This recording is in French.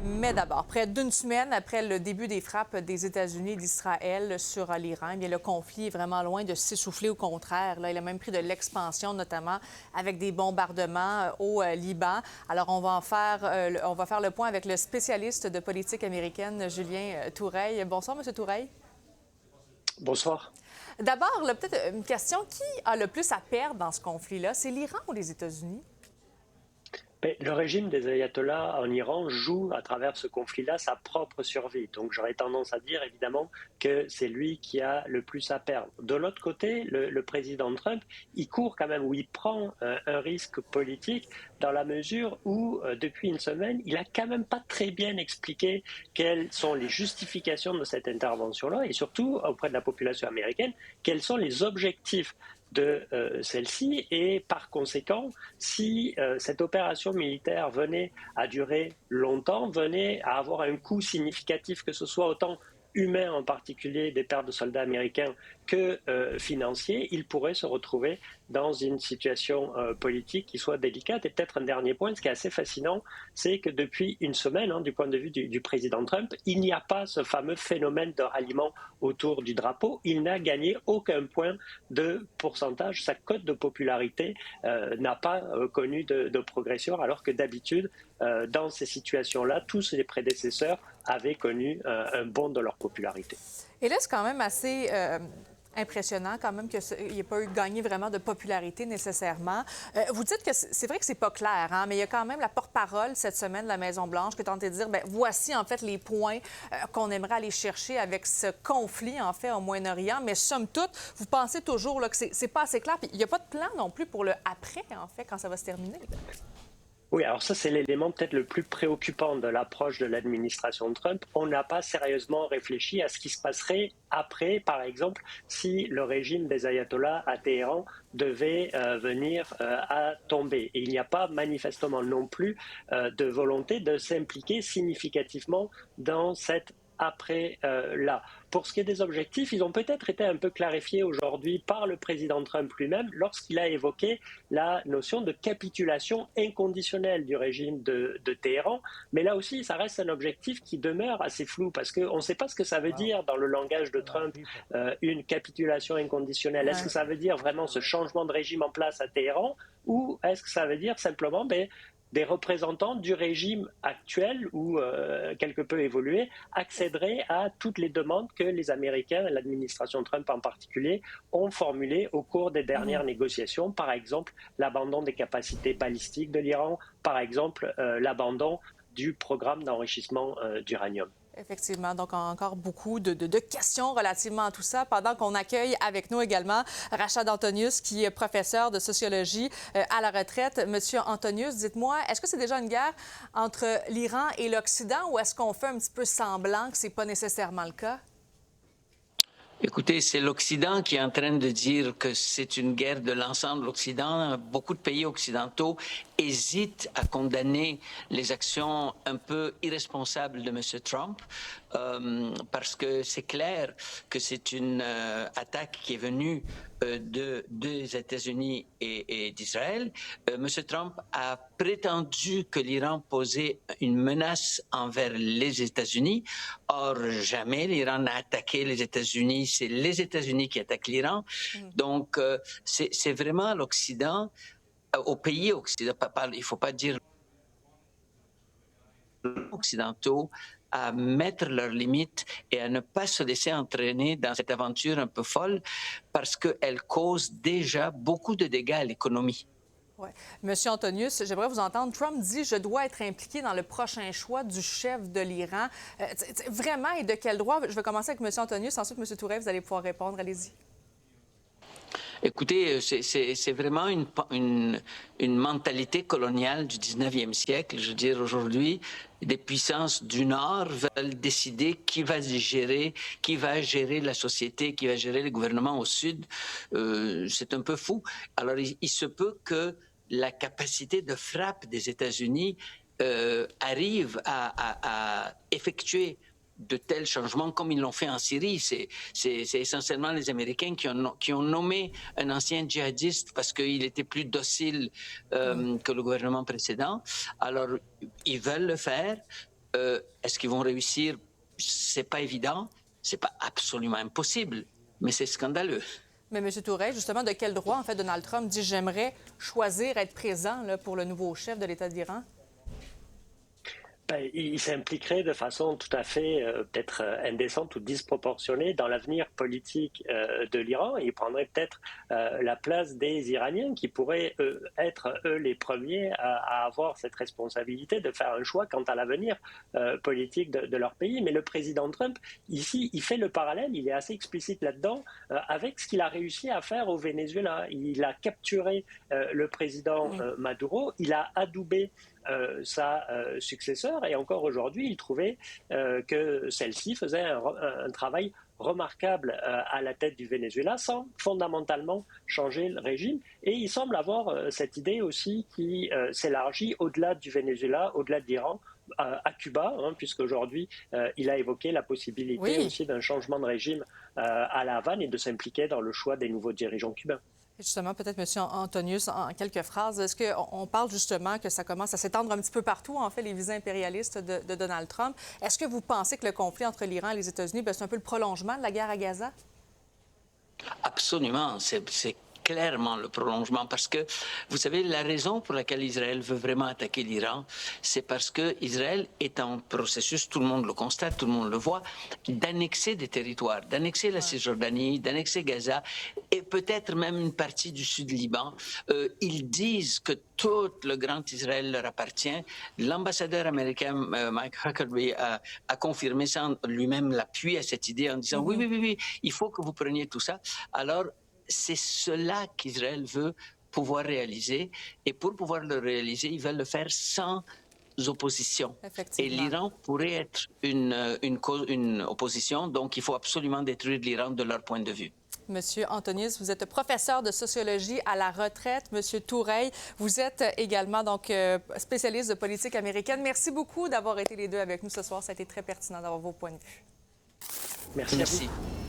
Mais d'abord, près d'une semaine après le début des frappes des États-Unis et d'Israël sur l'Iran, eh bien, le conflit est vraiment loin de s'essouffler. Au contraire, là, il a même pris de l'expansion, notamment avec des bombardements au Liban. Alors, on va faire le point avec le spécialiste de politique américaine, Julien Toureille. Bonsoir, M. Toureille. Bonsoir. D'abord, peut-être une question. Qui a le plus à perdre dans ce conflit-là? C'est l'Iran ou les États-Unis? Mais le régime des ayatollahs en Iran joue à travers ce conflit-là sa propre survie. Donc j'aurais tendance à dire évidemment que c'est lui qui a le plus à perdre. De l'autre côté, le président Trump, il court quand même, ou il prend un risque politique dans la mesure où, depuis une semaine, il a quand même pas très bien expliqué quelles sont les justifications de cette intervention-là et surtout auprès de la population américaine, quels sont les objectifs de celle-ci et par conséquent, si cette opération militaire venait à durer longtemps, venait à avoir un coût significatif, que ce soit autant humain en particulier des pertes de soldats américains que financier, il pourrait se retrouver dans une situation politique qui soit délicate. Et peut-être un dernier point, ce qui est assez fascinant, c'est que depuis une semaine, du point de vue du président Trump, il n'y a pas ce fameux phénomène de ralliement autour du drapeau. Il n'a gagné aucun point de pourcentage. Sa cote de popularité n'a pas connu de progression, alors que d'habitude, dans ces situations-là, tous ses prédécesseurs avaient connu un bond de leur popularité. Et là, c'est quand même assez impressionnant quand même qu'il n'y ait pas eu gagné vraiment de popularité nécessairement. Vous dites que c'est vrai que c'est pas clair, hein, mais il y a quand même la porte-parole cette semaine de la Maison-Blanche qui a tenté de dire, bien, voici en fait les points qu'on aimerait aller chercher avec ce conflit en fait au Moyen-Orient. Mais somme toute, vous pensez toujours là, que c'est pas assez clair. Puis il n'y a pas de plan non plus pour le après en fait quand ça va se terminer. Oui, alors ça, c'est l'élément peut-être le plus préoccupant de l'approche de l'administration de Trump. On n'a pas sérieusement réfléchi à ce qui se passerait après, par exemple, si le régime des ayatollahs à Téhéran devait venir à tomber. Et il n'y a pas manifestement non plus de volonté de s'impliquer significativement dans cette après-là. Pour ce qui est des objectifs, ils ont peut-être été un peu clarifiés aujourd'hui par le président Trump lui-même lorsqu'il a évoqué la notion de capitulation inconditionnelle du régime de Téhéran. Mais là aussi, ça reste un objectif qui demeure assez flou parce qu'on ne sait pas ce que ça veut dire dans le langage de Trump, une capitulation inconditionnelle. Est-ce que ça veut dire vraiment ce changement de régime en place à Téhéran ou est-ce que ça veut dire simplement des représentants du régime actuel ou quelque peu évolué accéderaient à toutes les demandes que les Américains, l'administration Trump en particulier, ont formulées au cours des dernières négociations. Par exemple, l'abandon des capacités balistiques de l'Iran, par exemple, l'abandon du programme d'enrichissement d'uranium. Effectivement, donc encore beaucoup de questions relativement à tout ça, pendant qu'on accueille avec nous également Rachad Antonius, qui est professeur de sociologie à la retraite. Monsieur Antonius, dites-moi, est-ce que c'est déjà une guerre entre l'Iran et l'Occident ou est-ce qu'on fait un petit peu semblant que ce n'est pas nécessairement le cas? Écoutez, c'est l'Occident qui est en train de dire que c'est une guerre de l'ensemble de l'Occident. Beaucoup de pays occidentaux hésitent à condamner les actions un peu irresponsables de M. Trump parce que c'est clair que c'est une attaque qui est venue des États-Unis et d'Israël. M. Trump a prétendu que l'Iran posait une menace envers les États-Unis. Or, jamais l'Iran n'a attaqué les États-Unis. C'est les États-Unis qui attaquent l'Iran. Donc, c'est vraiment l'Occident, aux pays occidentaux, il ne faut pas dire occidentaux, à mettre leurs limites et à ne pas se laisser entraîner dans cette aventure un peu folle parce qu'elle cause déjà beaucoup de dégâts à l'économie. Oui. Monsieur Antonius, j'aimerais vous entendre. Trump dit « Je dois être impliqué dans le prochain choix du chef de l'Iran ». Vraiment, et de quel droit? Je vais commencer avec Monsieur Antonius, ensuite Monsieur Toureille, vous allez pouvoir répondre. Allez-y. Écoutez, c'est vraiment une mentalité coloniale du 19e siècle. Je veux dire, aujourd'hui, des puissances du Nord veulent décider qui va gérer la société, qui va gérer le gouvernement au Sud. C'est un peu fou. Alors, il se peut que la capacité de frappe des États-Unis arrive à effectuer de tels changements comme ils l'ont fait en Syrie. C'est essentiellement les Américains qui ont nommé un ancien djihadiste parce qu'il était plus docile que le gouvernement précédent. Alors, ils veulent le faire. Est-ce qu'ils vont réussir? C'est pas évident, c'est pas absolument impossible, mais c'est scandaleux. Mais M. Tourelle, justement, de quel droit, en fait, Donald Trump dit « j'aimerais choisir être présent là, pour le nouveau chef de l'État de l'Iran » ? Il s'impliquerait de façon tout à fait peut-être indécente ou disproportionnée dans l'avenir politique de l'Iran. Il prendrait peut-être la place des Iraniens qui pourraient être, eux, les premiers à avoir cette responsabilité de faire un choix quant à l'avenir politique de leur pays. Mais le président Trump, ici, il fait le parallèle, il est assez explicite là-dedans, avec ce qu'il a réussi à faire au Venezuela. Il a capturé le président Maduro, il a adoubé sa successeur et encore aujourd'hui, il trouvait que celle-ci faisait un travail remarquable à la tête du Venezuela sans fondamentalement changer le régime. Et il semble avoir cette idée aussi qui s'élargit au-delà du Venezuela, au-delà de l'Iran, à Cuba, puisqu'aujourd'hui, il a évoqué la possibilité aussi d'un changement de régime à La Havane et de s'impliquer dans le choix des nouveaux dirigeants cubains. Et justement, peut-être, M. Antonius, en quelques phrases, est-ce qu'on parle justement que ça commence à s'étendre un petit peu partout, en fait, les visées impérialistes de Donald Trump? Est-ce que vous pensez que le conflit entre l'Iran et les États-Unis, c'est un peu le prolongement de la guerre à Gaza? Absolument, c'est clairement le prolongement parce que, vous savez, la raison pour laquelle Israël veut vraiment attaquer l'Iran, c'est parce que Israël est en processus, tout le monde le constate, tout le monde le voit, d'annexer des territoires, d'annexer la Cisjordanie, d'annexer Gaza et peut-être même une partie du sud Liban. Ils disent que tout le Grand Israël leur appartient. L'ambassadeur américain Mike Huckabee a confirmé ça, lui-même l'appuie à cette idée en disant oui, il faut que vous preniez tout ça. Alors, c'est cela qu'Israël veut pouvoir réaliser. Et pour pouvoir le réaliser, ils veulent le faire sans opposition. Et l'Iran pourrait être une opposition, donc il faut absolument détruire l'Iran de leur point de vue. Monsieur Antonius, vous êtes professeur de sociologie à la retraite. Monsieur Tourelle, vous êtes également donc spécialiste de politique américaine. Merci beaucoup d'avoir été les deux avec nous ce soir. Ça a été très pertinent d'avoir vos points de vue. Merci.